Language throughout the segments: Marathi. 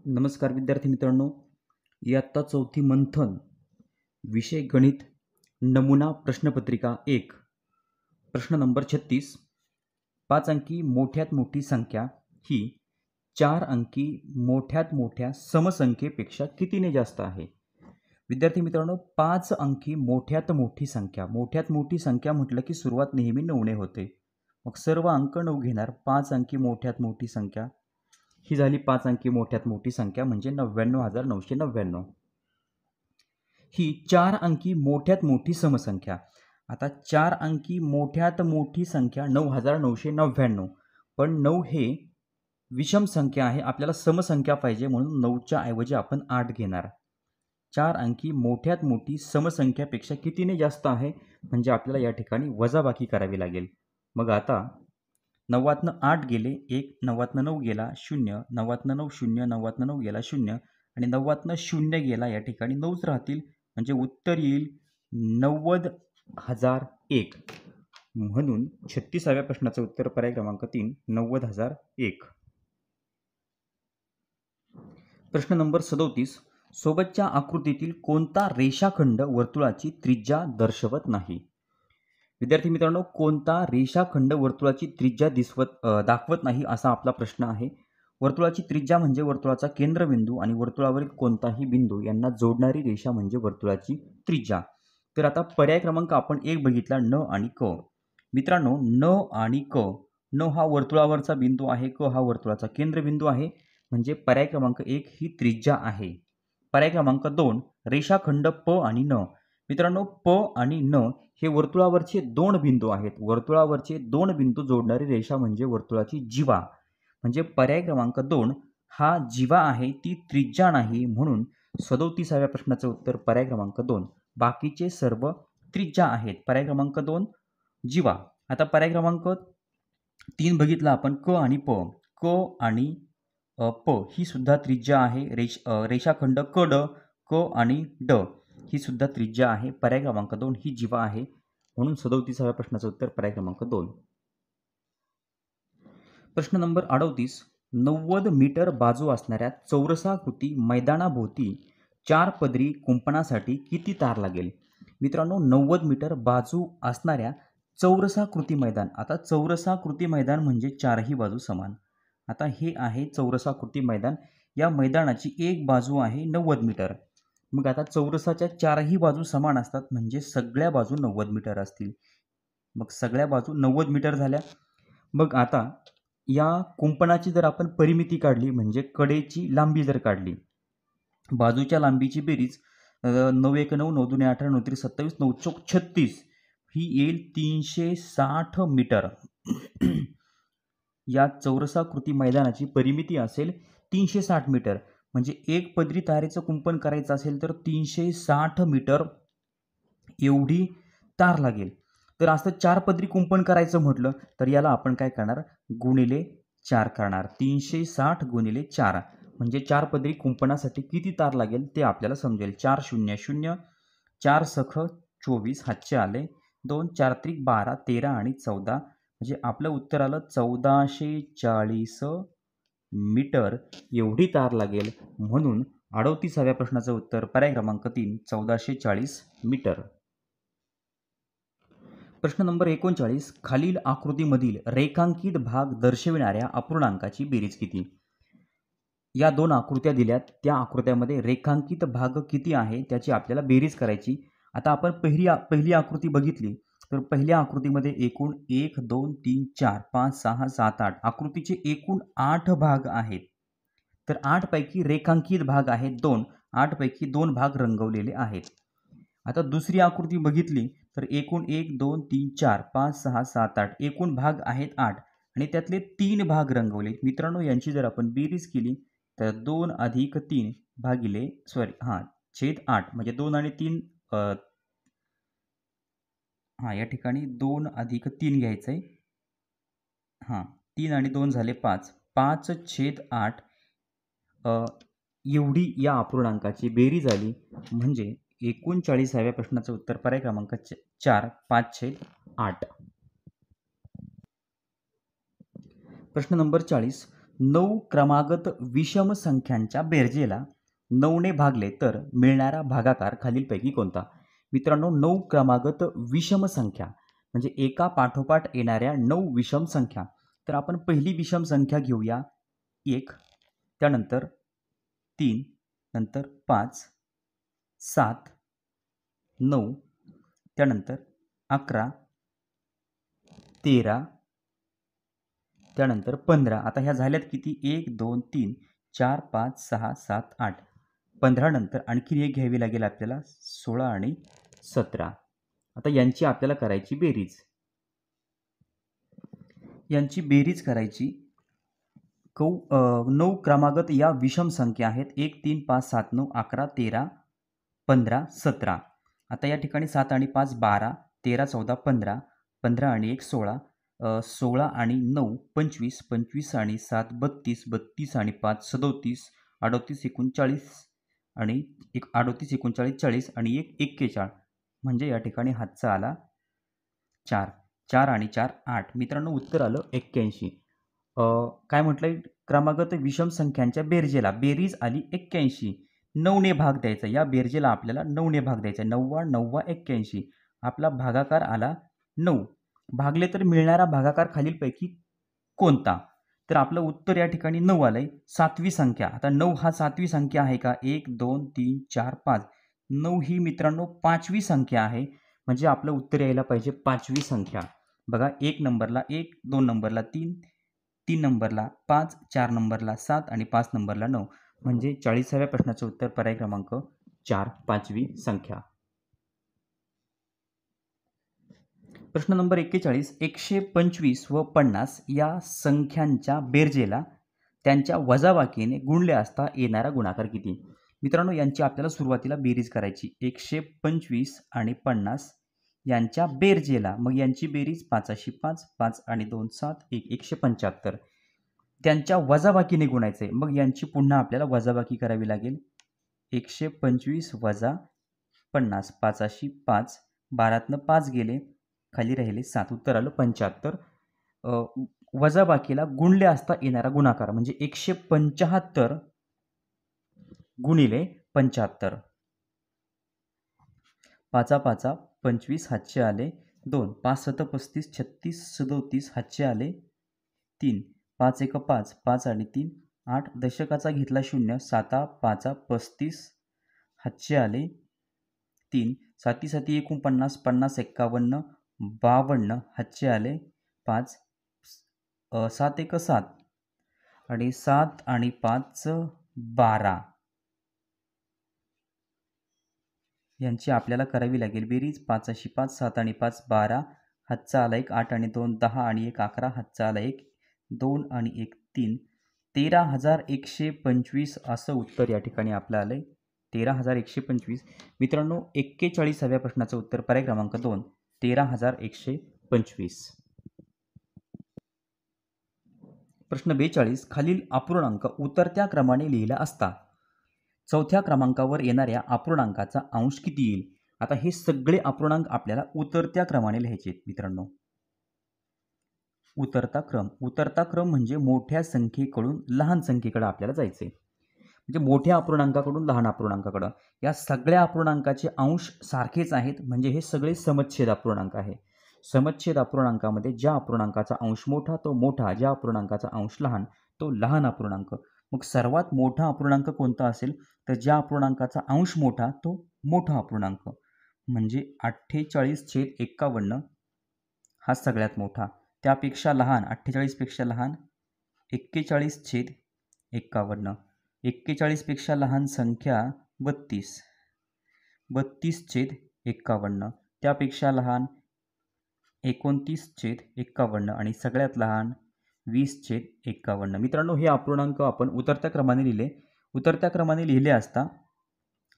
नमस्कार विद्यार्थी मित्रांनो, इयत्ता चौथी मंथन विषय गणित नमुना प्रश्नपत्रिका 1 प्रश्न नंबर 36 5 अंकी मोठ्यात मोठी संख्या ही 4 अंकी मोठ्यात मोठ्या समसंख्येपेक्षा कितीने जास्त आहे? विद्यार्थी मित्रांनो, 5 अंकी मोठ्यात मोठी संख्या म्हटलं की सुरुवात नेहमी 9ने होते. मग सर्व अंक 9 घेणार. 5 अंकी मोठ्यात मोठी संख्या ही झाली 5 अंकी मोठ्यात मोठी संख्या म्हणजे 99,999. ही 4 अंकी मोठ्यात मोठी समसंख्या. आता 4 अंकी मोठ्यात मोठी संख्या 9,999, पण 9 हे विषम संख्या आहे. आपल्याला समसंख्या पाहिजे म्हणून 9च्या ऐवजी आपण 8 घेणार. 4 अंकी मोठ्यात मोठी समसंख्यापेक्षा कितीने जास्त आहे म्हणजे आपल्याला या ठिकाणी वजाबाकी करावी लागेल. मग आता 9तनं 8 गेले, 1 9तनं 9 गेला 0, 9तनं 9 0, 9तनं 9 गेला 0 आणि 9तनं 0 गेला. या ठिकाणी 9च राहतील म्हणजे उत्तर येईल 90,001. म्हणून 36व्या प्रश्नाचं उत्तर पर्याय क्रमांक 3 90,001. प्रश्न नंबर 37 सोबतच्या आकृतीतील कोणता रेषाखंड वर्तुळाची त्रिज्या दर्शवत नाही? विद्यार्थी मित्रांनो, कोणता रेषाखंड वर्तुळाची त्रिज्या दाखवत नाही असा आपला प्रश्न आहे. वर्तुळाची त्रिज्या म्हणजे वर्तुळाचा केंद्रबिंदू आणि वर्तुळावरील कोणताही बिंदू यांना जोडणारी रेषा म्हणजे वर्तुळाची त्रिज्या. तर आता पर्याय क्रमांक आपण 1 बघितला, न आणि क. मित्रांनो, न आणि क, न हा वर्तुळावरचा बिंदू आहे, क हा वर्तुळाचा केंद्रबिंदू आहे, म्हणजे पर्याय क्रमांक 1 ही त्रिज्या आहे. पर्याय क्रमांक 2 रेषाखंड प आणि न. मित्रांनो, प आणि न हे वर्तुळावरचे 2 बिंदू आहेत. वर्तुळावरचे 2 बिंदू जोडणारी रेषा म्हणजे वर्तुळाची जीवा. म्हणजे पर्याय क्रमांक 2 हा जीवा आहे, ती त्रिज्या नाही. म्हणून 37व्या प्रश्नाचं उत्तर पर्याय क्रमांक 2. बाकीचे सर्व त्रिज्या आहेत. पर्याय क्रमांक 2 जीवा. आता पर्याय क्रमांक 3 बघितला आपण, क आणि प. क आणि प ही सुद्धा त्रिज्या आहे. रेषाखंड कड, क आणि ड ही सुद्धा त्रिज्या आहे. पर्याय क्रमांक 2 ही जीवा आहे. म्हणून 37व्या प्रश्नाचं उत्तर पर्याय क्रमांक 2. प्रश्न नंबर 38 90 मीटर बाजू असणाऱ्या चौरसाकृती मैदानाभोवती 4 पदरी कुंपणासाठी किती तार लागेल? मित्रांनो, 90 मीटर बाजू असणाऱ्या चौरसाकृती मैदान. आता चौरसाकृती मैदान म्हणजे 4ही बाजू समान. आता हे आहे चौरसाकृती मैदान. या मैदानाची एक बाजू आहे 90 मीटर. मग आता चौरसाच्या 4ही बाजू समान असतात म्हणजे सगळ्या बाजू 90 मीटर असतील. मग सगळ्या बाजू 90 मीटर झाल्या. मग आता या कुंपणाची जर आपण परिमिती काढली म्हणजे कडेची लांबी जर काढली, बाजूच्या लांबीची बेरीज 9 1 9, 9 2 18, 9 3 27, 9 चौक 36 ही येईल 360 मीटर. या चौरसाकृती मैदानाची परिमिती असेल 360 मीटर. म्हणजे एक पदरी तारेचं कुंपण करायचं असेल तर 360 मीटर एवढी तार लागेल. तर असं 4 पदरी कुंपण करायचं म्हटलं तर याला आपण काय करणार, गुणिले 4 करणार. 360 गुणिले 4 म्हणजे 4 पदरी कुंपणासाठी किती तार लागेल ते आपल्याला समजेल. 4 0 0, 4 सख 24 हातचे आले, 2 4 त्रिक 12, 13 आणि 14 म्हणजे आपलं उत्तर आलं 1440 मीटर एवढी तार लागेल. म्हणून 38व्या प्रश्नाचं उत्तर पर्याय क्रमांक 3 1440 मीटर. प्रश्न नंबर 39 खालील आकृतीमधील रेखांकित भाग दर्शविणाऱ्या अपूर्णांकाची बेरीज किती? या 2 आकृत्या दिल्यात, त्या आकृत्यामध्ये रेखांकित भाग किती आहे त्याची आपल्याला बेरीज करायची. आता आपण पहिली आकृती बघितली तर पहिल्या आकृतीमध्ये एकूण 1 2 3 4 5 6 7 8 आकृतीचे एकूण 8 भाग आहेत. तर 8 पैकी रेखांकित भाग आहेत 2, 8 पैकी 2 भाग रंगवलेले आहेत. आता दुसरी आकृती बघितली तर एकूण 1 2 3 4 5 6 7 8 एकूण भाग आहेत 8 आणि त्यातले 3 भाग रंगवले. मित्रांनो, यांची जर आपण बेरीज केली तर 2 अधिक 3 भागिले छेद 8 म्हणजे 2 आणि 3 या ठिकाणी 2 अधिक 3 घ्यायचं आहे. 3 आणि 2 झाले 5, 5/8 एवढी या अपूर्णांकाची बेरीज आली. म्हणजे 39व्या प्रश्नाचं उत्तर पर्याय क्रमांक 4 5/8. प्रश्न नंबर 40 9 क्रमागत विषम संख्यांच्या बेरजेला 9ने भागले तर मिळणारा भागाकार खालीलपैकी कोणता? मित्रांनो, 9 क्रमागत विषम संख्या म्हणजे एका पाठोपाठ येणाऱ्या 9 विषम संख्या. तर आपण पहिली विषम संख्या घेऊया 1, त्यानंतर 3, नंतर 5, 7, 9, त्यानंतर 11, 13, त्यानंतर 15. आता ह्या झाल्यात किती? 1, 2, 3, 4, 5, 6, 7, 8. 15 नंतर आणखी एक घ्यावी लागेल आपल्याला 16 आणि 17. आता यांची आपल्याला करायची बेरीज. यांची बेरीज करायची. 9 क्रमागत या विषम संख्या आहेत. 1, 3, 5, 7, 9, 11, 13, 15, 17. आता या ठिकाणी 7 आणि 5 12, 13, 14, 15, 15 आणि 1 16, 16 आणि 9 25, 25 आणि 7 32, 32 आणि 5 37, 38 39 आणि 38 39 40 आणि 1 41. म्हणजे या ठिकाणी हातचा आला 4. 4 आणि 4 8. मित्रांनो, उत्तर आलं 81. काय म्हटलंय? क्रमागत विषम संख्यांच्या बेरजेला बेरीज आली 81. 9ने भाग द्यायचा. या बेरजेला आपल्याला 9ने भाग द्यायचा. 9 9 81. आपला भागाकार आला 9. भागले तर मिळणारा भागाकार खालीलपैकी कोणता? तर आपलं उत्तर या ठिकाणी 9 आलंय. 7वी संख्या. आता 9 हा 7वी संख्या आहे का? 1 2 3 4 5. 9 ही मित्रांनो 5वी संख्या आहे. म्हणजे आपलं उत्तर यायला पाहिजे 5वी संख्या. बघा, 1 नंबरला 1, 2 नंबरला 3, 3 नंबरला 5, 4 नंबरला 7 आणि 5 नंबरला 9. म्हणजे 40व्या प्रश्नाचं उत्तर पर्याय क्रमांक 4, 5वी संख्या. प्रश्न नंबर 41. 125 व 50 या संख्यांच्या बेरजेला त्यांच्या वजाबाकीने गुणले असता येणारा गुणाकार किती? मित्रांनो, यांची आपल्याला सुरुवातीला बेरीज करायची. 125 आणि 50 यांच्या बेरजेला, मग यांची बेरीज 5 5, 5 आणि 2 7, 1 175. त्यांच्या वजाबाकीने गुणायचे. मग यांची पुन्हा आपल्याला वजाबाकी करावी लागेल. 125 वजा 50, 5 5, 12तनं 5 गेले, खाली राहिले 7. उत्तर आलं 75. वजाबाकीला गुणले असता येणारा गुणाकार म्हणजे 175 गुणिले 75. 5 5 25 हातचे आले 2, 5 7 35 36 37 हातचे आले 3, 5 1 5, 5 आणि 3 8, दशकाचा घेतला 0, 7 5 35 हातचे आले 3, 7 7 49 50 51 52 हातचे आले 5, 7 1 7 आणि 7 आणि 5 12. यांची आपल्याला करावी लागेल बेरीज. 5 5, 7 आणि 5 12, हातचा आला 1, 8 आणि 2 10 आणि 1 11, हातचा आला 1, 2 आणि 1 3, 13,125 असं उत्तर या ठिकाणी आपलं आलंय. 13,125. मित्रांनो, 41व्या प्रश्नाचं उत्तर पर्याय क्रमांक 2, 13,125. प्रश्न 42. खालील अपूर्णांक उतरत्या क्रमाने लिहिला असता चौथ्या क्रमांकावर येणाऱ्या अपूर्णांकाचा अंश किती येईल? आता हे सगळे अपूर्णांक आपल्याला उतरत्या क्रमाने लिहायचे आहेत मित्रांनो. उतरता क्रम. उतरता क्रम म्हणजे मोठ्या संख्येकडून लहान संख्येकडे आपल्याला जायचे. म्हणजे मोठ्या अपूर्णांकाकडून लहान अपूर्णांकाकडे. या सगळ्या अपूर्णांकाचे अंश सारखेच आहेत, म्हणजे हे सगळे समच्छेद अपूर्णांक आहे. समच्छेद अपूर्णांकामध्ये ज्या अपूर्णांकाचा अंश मोठा तो मोठा, ज्या अपूर्णांकाचा अंश लहान तो लहान अपूर्णांक. मग सर्वात मोठा अपूर्णांक कोणता असेल? तर ज्या अपूर्णांकाचा अंश मोठा तो मोठा अपूर्णांक. म्हणजे 48/51 हा सगळ्यात मोठा. त्यापेक्षा लहान 48 पेक्षा लहान 41/51. 41 पेक्षा लहान संख्या 32, 32/51. त्यापेक्षा लहान 29/51 आणि सगळ्यात लहान 20/51. मित्रांनो, हे अपूर्णांक आपण उतरत्या क्रमाने लिहिले. उतरत्या क्रमाने लिहिले असता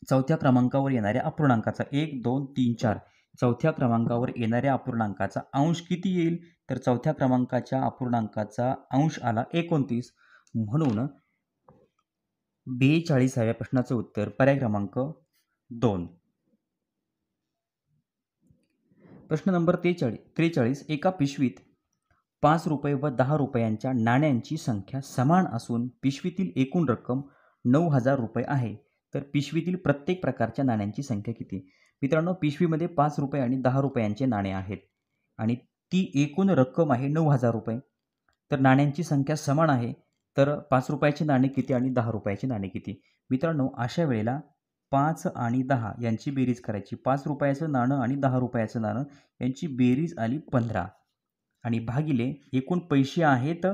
चौथ्या क्रमांकावर येणाऱ्या अपूर्णांकाचा 1 2 3 4 चौथ्या क्रमांकावर येणाऱ्या अपूर्णांकाचा अंश किती येईल? तर चौथ्या क्रमांकाच्या अपूर्णांकाचा अंश आला 29. म्हणून 42व्या प्रश्नाचं उत्तर पर्याय क्रमांक 2. प्रश्न नंबर 43. एका पिशवीत 5 रुपये व 10 रुपयांच्या नाण्यांची संख्या समान असून पिशवीतील एकूण रक्कम 9,000 रुपये आहे, तर पिशवीतील प्रत्येक प्रकारच्या नाण्यांची संख्या किती? मित्रांनो, पिशवीमध्ये 5 रुपये आणि 10 रुपयांचे नाणे आहेत आणि ती एकूण रक्कम आहे 9,000 रुपये. तर नाण्यांची संख्या समान आहे, तर 5 रुपयाचे नाणे किती आणि 10 रुपयाचे नाणे किती? मित्रांनो, अशा वेळेला 5 आणि 10 यांची बेरीज करायची. 5 रुपयाचं नाणं आणि 10 रुपयाचं नाणं यांची बेरीज आली 15 आणि भागिले एकूण पैसे आहेत,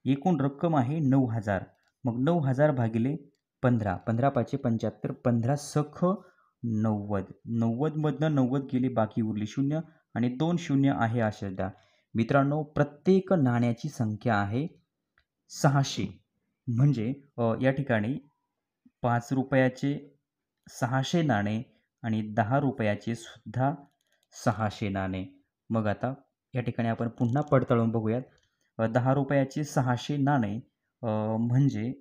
एकूण रक्कम आहे 9,000. मग 9,000 भागिले 15, 15 पाचे 75, 15 सख 90. 90मधनं 90 गेले, बाकी उरली 0 आणि 2 शून्य आहे अशा द्या. मित्रांनो, प्रत्येक नाण्याची संख्या आहे 600. म्हणजे या ठिकाणी 5 रुपयाचे 600 नाणे आणि 10 रुपयाचे सुद्धा 600 नाणे. मग आता या ठिकाणी आपण पुन्हा पडताळून बघूयात. 10 रुपयाचे 600 नाणे म्हणजे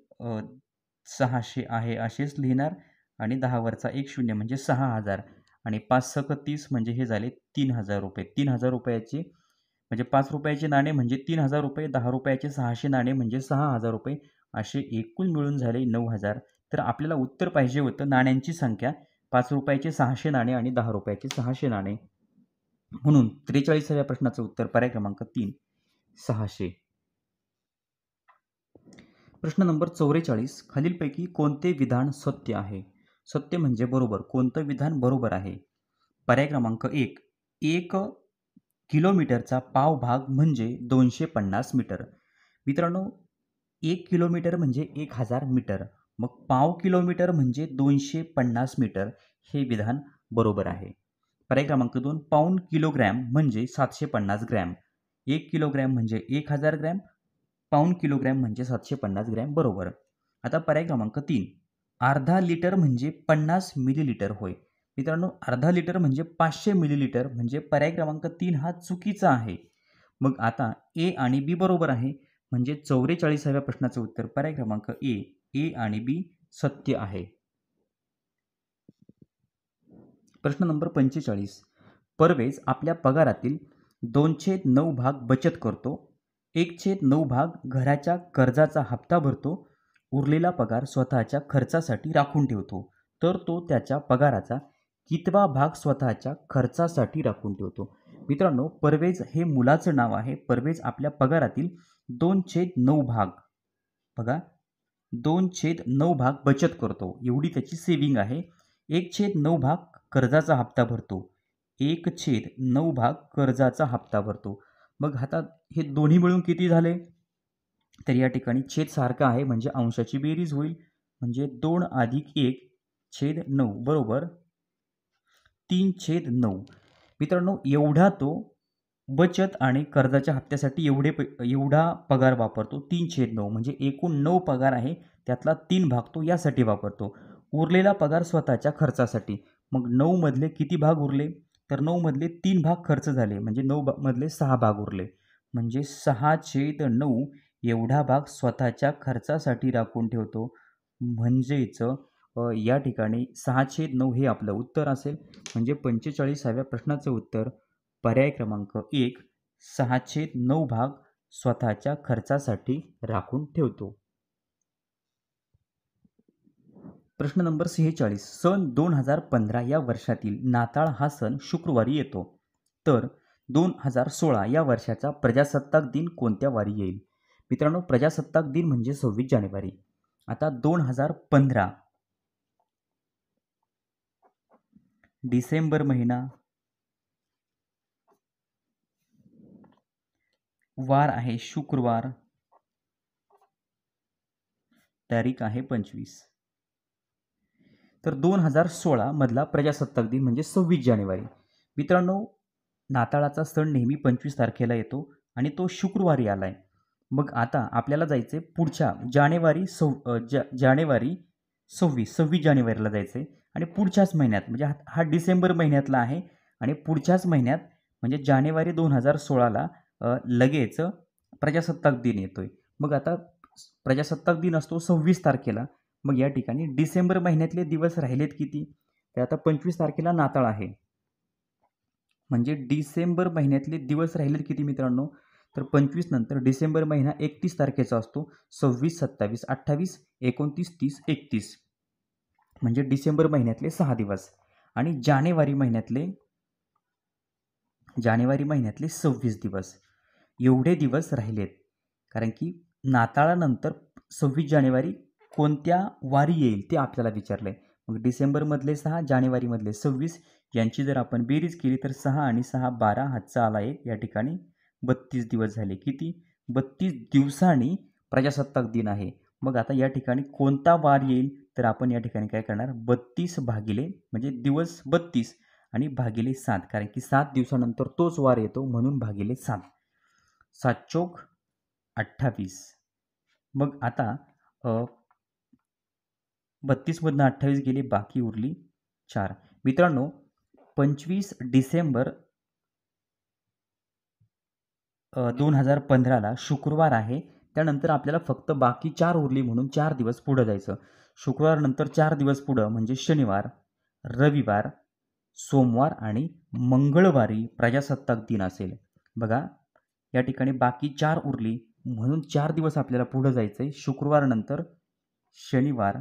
600 आहे असेच लिहिणार आणि 10 वरचा 1 शून्य म्हणजे 6,000 आणि 5 सक 30 म्हणजे हे झाले 3,000 रुपये. 3,000 रुपयाचे म्हणजे 5 रुपयाचे नाणे म्हणजे 3,000 रुपये, 10 रुपयाचे 600 नाणे म्हणजे 6,000 रुपये, असे एकूण मिळून झाले 9,000. तर आपल्याला उत्तर पाहिजे होतं नाण्यांची संख्या 5 रुपयाचे 600 नाणे आणि 10 रुपयाचे 600 नाणे. म्हणून 43व्या प्रश्नाचं उत्तर पर्याय क्रमांक 3 600. प्रश्न नंबर 44. खालीलपैकी कोणते विधान सत्य आहे? सत्य म्हणजे बरोबर. कोणतं विधान बरोबर आहे? पर्याय क्रमांक 1. 1 किलोमीटरचा पाव भाग म्हणजे 250 मीटर. मित्रांनो, 1 किलोमीटर म्हणजे 1000 मीटर. मग पाव किलोमीटर म्हणजे 250 मीटर. हे विधान बरोबर आहे. पर्याय क्रमांक 2. पाऊण किलोग्रॅम म्हणजे 750 ग्रॅम. 1 किलोग्रॅम म्हणजे 1000 ग्रॅम. पाऊण किलोग्रॅम म्हणजे 750 ग्रॅम. बरोबर. आता पर्याय क्रमांक 3. अर्धा लिटर म्हणजे 50 मिलीलिटर होय. मित्रांनो, अर्धा लिटर म्हणजे 500 मिलीलिटर, म्हणजे पर्याय क्रमांक 3 हा चुकीचा आहे. मग आता ए आणि बी बरोबर आहे, म्हणजे 44व्या प्रश्नाचं उत्तर पर्याय क्रमांक ए आणि बी सत्य आहे. प्रश्न नंबर 45. परवेज आपल्या पगारातील 2/9 भाग बचत करतो, 1/9 भाग घराच्या कर्जाचा हप्ता भरतो, उरलेला पगार स्वतःच्या खर्चासाठी राखून ठेवतो. तर तो त्याच्या पगाराचा कितवा भाग स्वतःच्या खर्चासाठी राखून ठेवतो? मित्रांनो, परवेज हे मुलाचं नाव आहे. परवेज आपल्या पगारातील 2/9 भाग, बघा, 2/9 भाग बचत करतो, एवढी त्याची सेविंग आहे. 1/9 भाग कर्जाचा हप्ता भरतो, 1/9 भाग कर्जाचा हप्ता भरतो. मग आता हे दोन्ही मिळून किती झाले? तर या ठिकाणी छेद सारखा आहे, म्हणजे अंशाची बेरीज होईल, म्हणजे 2 + 1/9 बरोबर 3/9. मित्रांनो, एवढा तो बचत आणि कर्जाच्या हप्त्यासाठी एवढा पगार वापरतो. 3/9 म्हणजे एकूण 9 पगार आहे, त्यातला 3 भाग तो यासाठी वापरतो. उरलेला पगार स्वतःच्या खर्चासाठी. मग 9 मधले किती भाग उरले? तर 9 मधले 3 भाग खर्च झाले, म्हणजे 9 मधले 6 भाग उरले, म्हणजे 6/9 एवढा भाग स्वतःच्या खर्चासाठी राखून ठेवतो. म्हणजेच या ठिकाणी 6/9 हे आपलं उत्तर असेल. म्हणजे 45व्या प्रश्नाचं उत्तर पर्याय क्रमांक 1 6/9 भाग स्वतःच्या खर्चासाठी राखून ठेवतो. प्रश्न नंबर 46. सन 2015 या वर्षातील नाताळ हा सण शुक्रवारी येतो, तर 2016 या वर्षाचा प्रजासत्ताक दिन कोणत्या वारी येईल? मित्रांनो, प्रजासत्ताक दिन म्हणजे 26 जानेवारी. आता 2015 डिसेंबर महिना, वार आहे शुक्रवार, तारीख आहे 25. तर 2016 मधला प्रजासत्ताक दिन म्हणजे 26 जानेवारी. मित्रांनो, नाताळाचा सण नेहमी 25 तारखेला येतो आणि तो शुक्रवारी आलाय. मग आता आपल्याला जायचे पुढच्या जानेवारी 26 जानेवारीला जायचे आणि पुढच्याच महिन्यात, म्हणजे हा डिसेंबर महिन्यातला आहे आणि पुढच्याच महिन्यात म्हणजे जानेवारी 2016ला लगेच प्रजासत्ताक दिन येतोय. मग आता प्रजासत्ताक दिन असतो 26 तारखेला. मग या ठिकाणी डिसेंबर महिन्यातले दिवस राहिलेत किती? तर आता 25 तारखेला नाताळ आहे, म्हणजे डिसेंबर महिन्यातले दिवस राहिलेत किती मित्रांनो? तर 25 नंतर डिसेंबर महिना 31 तारखेचा असतो. 26, 27, 28, 29, 30, 31 म्हणजे डिसेंबर महिन्यातले 6 दिवस आणि जानेवारी महिन्यातले 26 दिवस एवढे दिवस राहिलेत. कारण की नाताळानंतर 26 जानेवारी कोणत्या वारी येईल ते आपल्याला विचारलं आहे. मग डिसेंबरमधले 6, जानेवारीमधले 26 यांची जर आपण बेरीज केली तर 6 आणि 6 12, हातचा आला 1, या ठिकाणी 32 दिवस झाले. किती? 32 दिवसांनी प्रजासत्ताक दिन आहे. मग आता या ठिकाणी कोणता वार येईल तर आपण या ठिकाणी काय करणार, 32 भागिले म्हणजे दिवस 32 आणि भागिले 7, कारण की 7 दिवसानंतर तोच वार येतो म्हणून भागिले 7. 7 चोक 28. मग आता 32 मधनं 28 गेले, बाकी उरली 4. मित्रांनो 25 डिसेंबर 2015ला शुक्रवार आहे. त्यानंतर आपल्याला फक्त बाकी 4 उरली म्हणून 4 दिवस पुढं जायचं. शुक्रवार नंतर 4 दिवस पुढं म्हणजे शनिवार, रविवार, सोमवार आणि मंगळवारी प्रजासत्ताक दिन असेल. बघा या ठिकाणी बाकी 4 उरली म्हणून 4 दिवस आपल्याला पुढं जायचं आहे. शुक्रवार नंतर शनिवार,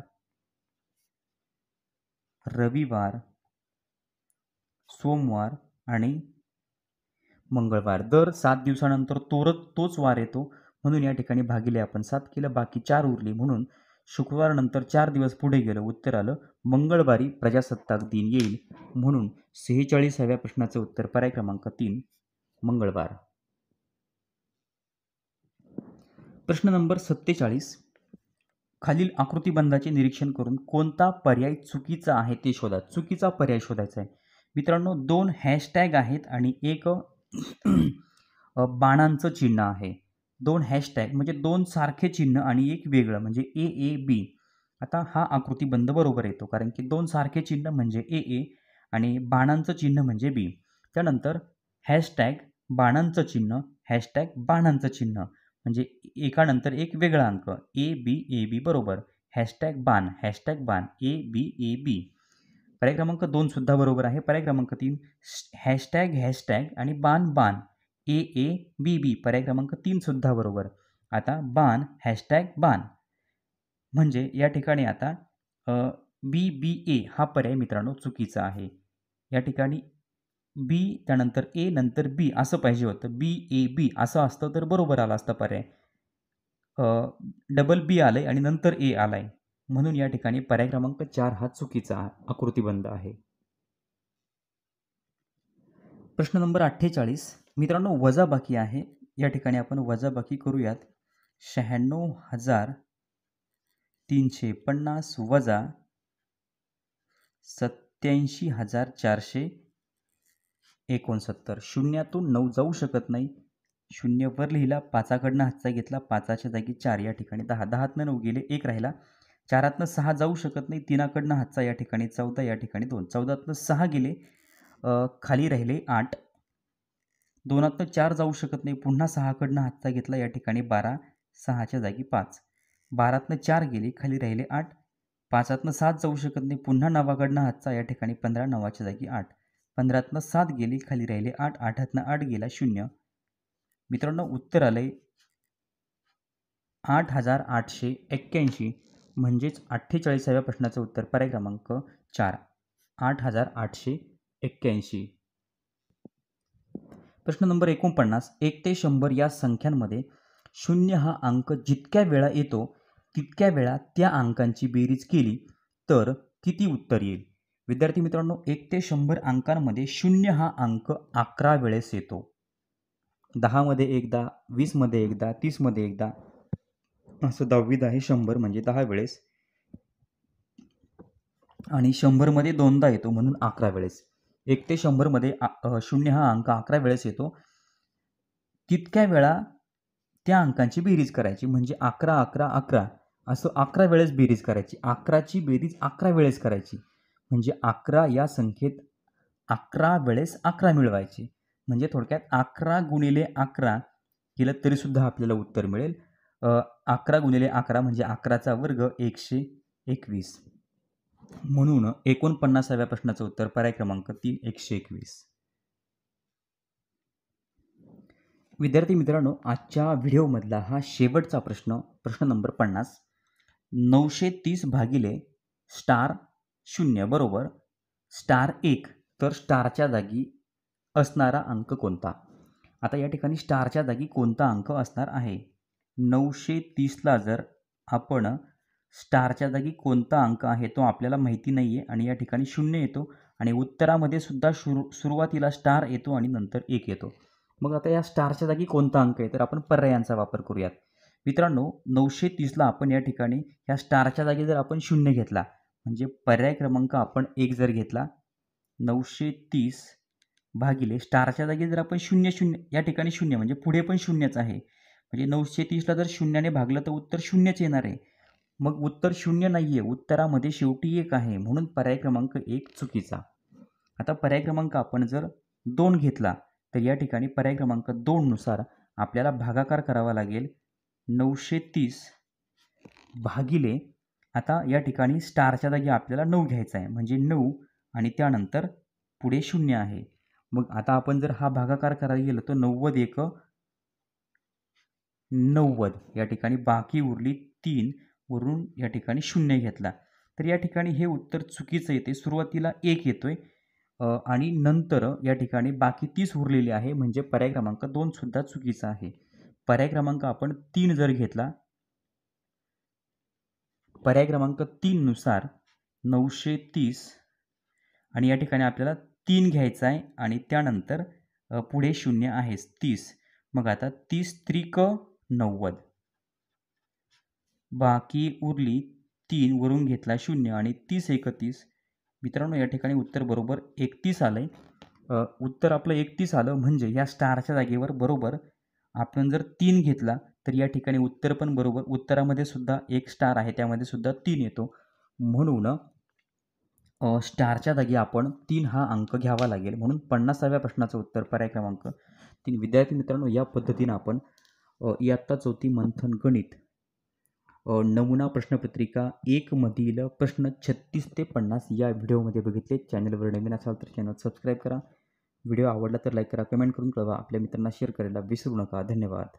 रविवार, सोमवार आणि मंगळवार. दर 7 दिवसानंतर तोच वार येतो म्हणून या ठिकाणी भागिले आपण 7 केलं, बाकी 4 उरली म्हणून शुक्रवार नंतर 4 दिवस पुढे गेलं, उत्तर आलं मंगळवारी प्रजासत्ताक दिन येईल. म्हणून 46व्या प्रश्नाचं उत्तर पर्याय क्रमांक 3 मंगळवार. प्रश्न नंबर 47. खालील आकृतिबंधाचे निरीक्षण करून कोणता पर्याय चुकीचा आहे ते शोधा. चुकीचा पर्याय शोधायचा आहे. मित्रांनो 2 हॅशटॅग आहेत आणि एक बाणांचं चिन्ह आहे. 2 हॅशटॅग म्हणजे 2 सारखे चिन्ह आणि एक वेगळं म्हणजे AAB. आता हा आकृतिबंध बरोबर येतो कारण की 2 सारखे चिन्ह म्हणजे AA आणि बाणांचं चिन्ह म्हणजे B. त्यानंतर हॅशटॅग बाणांचं चिन्ह, हॅशटॅग बाणांचं चिन्ह म्हणजे एकानंतर एक वेगळा अंक ABAB बरोबर. हॅशटॅग बाण ABAB. पर्याय क्रमांक 2 सुद्धा बरोबर आहे. पर्याय क्रमांक 3 हॅशटॅग आणि बाण AABB. पर्याय क्रमांक 3 सुद्धा बरोबर. आता बाण हॅशटॅग बाण म्हणजे या ठिकाणी आता BBA हा पर्याय मित्रांनो चुकीचा आहे. या ठिकाणी B त्यानंतर A नंतर B असं पाहिजे होतं. BAB असं असतं तर बरोबर आला असता पर्याय. डबल B आलंय आणि नंतर A आलाय म्हणून या ठिकाणी पर्याय क्रमांक 4 हा चुकीचा आकृतिबंध आहे. प्रश्न नंबर 48. मित्रांनो वजाबाकी आहे. या ठिकाणी आपण वजाबाकी करूयात. 96,350 वजा 87,469. शून्यातून 9 जाऊ शकत नाही. 0 वर लिहिला, 5कडनं हातचा घेतला, 5च्या जागी 4, या ठिकाणी 10. 10तनं 9 गेले, 1 राहिला. 4तनं 6 जाऊ शकत नाही. 3कडनं हातचा, या ठिकाणी 14, या ठिकाणी 2. 14तनं 6 गेले, खाली राहिले 8. 2तनं 4 जाऊ शकत नाही. पुन्हा 6कडनं हातचा घेतला, या ठिकाणी 12. 6च्या जागी 5. 12तनं 4 गेले, खाली राहिले 8. 5तनं 7 जाऊ शकत नाही. पुन्हा 9कडनं हातचा, या ठिकाणी 15. 9च्या जागी 8. 15तनं 7 गेले, खाली राहिले 8. 8तनं 8 गेला 0. मित्रांनो उत्तर आलंय 8,881 म्हणजेच 48व्या प्रश्नाचं उत्तर पर्याय क्रमांक 4 8,881. प्रश्न नंबर 49. 1 ते 100 या संख्यांमध्ये 0 हा अंक जितक्या वेळा येतो तितक्या वेळा त्या अंकांची बेरीज केली तर किती उत्तर येईल. विद्यार्थी मित्रांनो 1 ते 100 अंकांमध्ये 0 हा अंक 11 वेळेस येतो. 10 मध्ये एकदा, 20 मध्ये एकदा, 30 मध्ये एकदा, असं 10वीत आहे 100 म्हणजे 10 वेळेस आणि 100 मध्ये 2दा येतो म्हणून 11 वेळेस. 1 ते 100 मध्ये 0 हा अंक 11 वेळेस येतो. तितक्या वेळा त्या अंकांची बेरीज करायची म्हणजे 11 11 11 असं 11 वेळेस बेरीज करायची. 11ची बेरीज 11 वेळेस करायची म्हणजे 11 या संख्येत 11 वेळेस 11 मिळवायची. म्हणजे थोडक्यात 11 गुणिले 11 केलं तरीसुद्धा आपल्याला उत्तर मिळेल. 11 गुणिले 11 म्हणजे 11चा वर्ग 121. म्हणून 49व्या प्रश्नाचं उत्तर पर्याय क्रमांक 3 121. विद्यार्थी मित्रांनो, आजच्या व्हिडिओमधला हा शेवटचा प्रश्न नंबर 50. 930 भागिले स्टार 0 बरोबर स्टार 1, तर स्टारच्या जागी असणारा अंक कोणता? आता या ठिकाणी स्टारच्या जागी कोणता अंक असणार आहे? 930ला जर आपण स्टारच्या जागी कोणता अंक आहे तो आपल्याला माहिती नाही आहे आणि या ठिकाणी 0 येतो आणि उत्तरामध्ये सुद्धा सुरुवातीला स्टार येतो आणि नंतर 1 येतो. मग आता या स्टारच्या जागी कोणता अंक आहे? तर आपण पर्यायांचा वापर करूयात. मित्रांनो, 930ला आपण या ठिकाणी ह्या स्टारच्या जागी जर आपण 0 घेतला, म्हणजे पर्याय क्रमांक आपण 1 जर घेतला, 930 भागिले स्टारच्या जागी जर आपण 0 या ठिकाणी 0 म्हणजे पुढे पण 0च आहे. म्हणजे 930ला जर 0ने भागलं तर उत्तर 0च येणार आहे. मग उत्तर 0 नाही आहे, उत्तरामध्ये शेवटी 1 आहे, म्हणून पर्याय क्रमांक 1 चुकीचा. आता पर्याय क्रमांक आपण जर 2 घेतला, तर या ठिकाणी पर्याय क्रमांक 2 नुसार आपल्याला भागाकार करावा लागेल. 930 भागिले, आता या ठिकाणी स्टारच्या जागी आपल्याला 9 घ्यायचा आहे, म्हणजे 9 आणि त्यानंतर पुढे 0 आहे. मग आता आपण जर हा भागाकार करायला गेलो तर 90 एक 90, या ठिकाणी बाकी उरली 3, वरून या ठिकाणी 0 घेतला, तर या ठिकाणी हे उत्तर चुकीचं येते. सुरुवातीला 1 येतोय आणि नंतर या ठिकाणी बाकी 30 उरलेली आहे, म्हणजे पर्याय क्रमांक 2 सुद्धा चुकीचा आहे. पर्याय क्रमांक आपण 3 जर घेतला, पर्याय क्रमांक 3 नुसार 930 आणि या ठिकाणी आपल्याला 3 घ्यायचा आहे आणि त्यानंतर पुढे 0 आहे 30. मग आता 30 त्रिक 90, बाकी उरली 3, वरून घेतला 0 आणि 30 एक 30. मित्रांनो, या ठिकाणी उत्तर बरोबर 31 आलं आहे. उत्तर आपलं 31 आलं, म्हणजे या स्टारच्या जागेवर बरोबर आपण जर 3 घेतला तर या ठिकाणी उत्तर पण बरोबर, उत्तरामध्ये सुद्धा एक स्टार आहे, त्यामध्ये सुद्धा 3 येतो, म्हणून स्टारच्या जागी आपण 3 हा अंक घ्यावा लागेल. म्हणून 50व्या प्रश्नाचं उत्तर पर्याय क्रमांक 3. विद्यार्थी मित्रांनो, या पद्धतीनं आपण इयत्ता 4थी मंथन गणित नमुना प्रश्नपत्रिका 1 मधील प्रश्न 36 ते 50 या व्हिडिओमध्ये बघितले. चॅनलवर नवीन असाल तर चॅनल सबस्क्राईब करा. व्हिडिओ आवडला तर लाईक करा, कमेंट करून कळवा. आपल्या मित्रांना शेअर करायला विसरू नका. धन्यवाद.